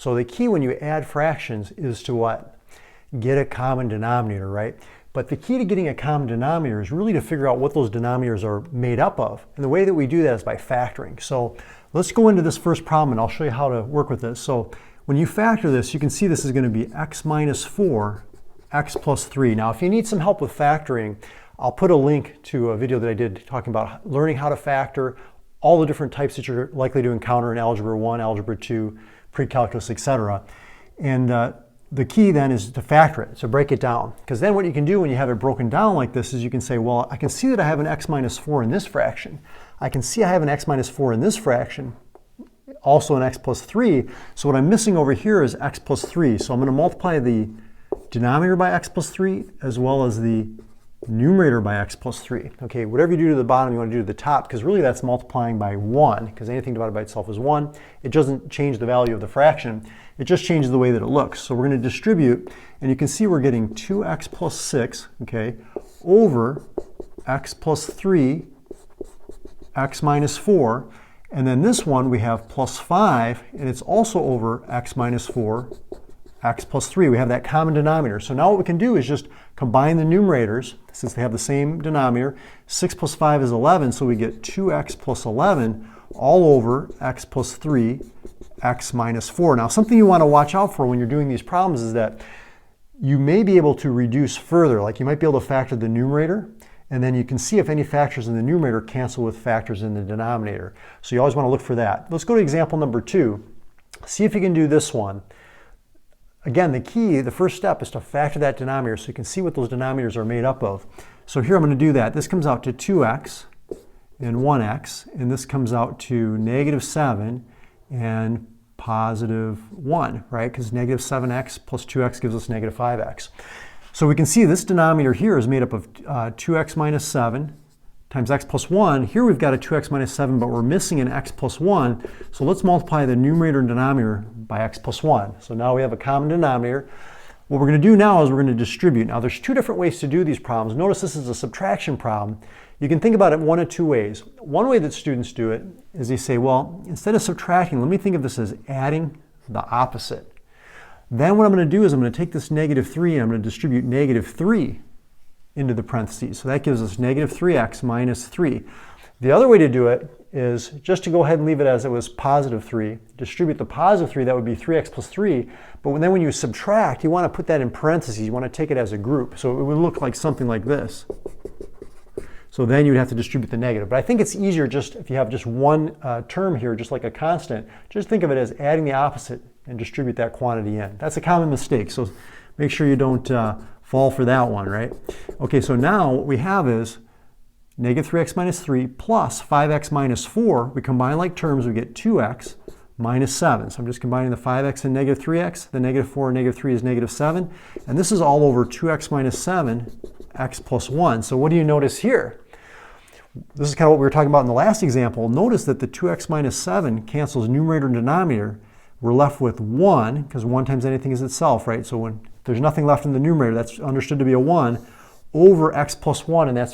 So the key when you add fractions is to what? Get a common denominator, right? But the key to getting a common denominator is really to figure out what those denominators are made up of. And the way that we do that is by factoring. So let's go into this first problem and I'll show you how to work with this. So when you factor this, you can see this is going to be x minus 4, x plus 3. Now if you need some help with factoring, I'll put a link to a video that I did talking about learning how to factor, all the different types that you're likely to encounter in Algebra 1, Algebra 2, PreCalculus, etc. And the key then is to factor it, so break it down. Because then what you can do when you have it broken down like this is you can say, well, I can see that I have an x minus 4 in this fraction. I can see I have an x minus 4 in this fraction, also an x plus 3. So what I'm missing over here is x plus 3. So I'm going to multiply the denominator by x plus 3 as well as the numerator by x plus 3. Okay, whatever you do to the bottom, you want to do to the top, because really that's multiplying by 1, because anything divided by itself is 1. It doesn't change the value of the fraction. It just changes the way that it looks. So we're going to distribute, and you can see we're getting 2x plus 6, okay, over x plus 3, x minus 4, and then this one we have plus 5, and it's also over x minus 4, x plus 3. We have that common denominator. So now what we can do is just combine the numerators, since they have the same denominator. 6 plus 5 is 11, so we get 2x plus 11 all over x plus 3, x minus 4. Now something you want to watch out for when you're doing these problems is that you may be able to reduce further. Like you might be able to factor the numerator, and then you can see if any factors in the numerator cancel with factors in the denominator. So you always want to look for that. Let's go to example number 2. See if you can do this one. Again, the key, the first step is to factor that denominator so you can see what those denominators are made up of. So here I'm going to do that. This comes out to 2x and 1x, and this comes out to negative 7 and positive 1, right? Because negative 7x plus 2x gives us negative 5x. So we can see this denominator here is made up of 2x minus 7 times x plus 1. Here we've got a 2x minus 7, but we're missing an x plus 1. So let's multiply the numerator and denominator by x plus 1. So now we have a common denominator. What we're going to do now is we're going to distribute. Now there's two different ways to do these problems. Notice this is a subtraction problem. You can think about it one of two ways. One way that students do it is they say, well, instead of subtracting, let me think of this as adding the opposite. Then what I'm going to do is I'm going to take this negative 3 and I'm going to distribute negative 3 into the parentheses. So that gives us negative 3x minus 3. The other way to do it is just to go ahead and leave it as it was positive 3. Distribute the positive 3, that would be 3x plus 3. But then when you subtract, you want to put that in parentheses. You want to take it as a group. So it would look like something like this. So then you'd have to distribute the negative. But I think it's easier just if you have just one term here, just like a constant, just think of it as adding the opposite and distribute that quantity in. That's a common mistake. So make sure you don't fall for that one, right? Okay, so now what we have is negative 3x minus 3 plus 5x minus 4. We combine like terms, we get 2x minus 7. So I'm just combining the 5x and negative 3x. The negative 4 and negative 3 is negative 7. And this is all over 2x minus 7, x plus 1. So what do you notice here? This is kind of what we were talking about in the last example. Notice that the 2x minus 7 cancels numerator and denominator. We're left with 1, because 1 times anything is itself, right? So when there's nothing left in the numerator, that's understood to be a 1, over x plus 1, and that's our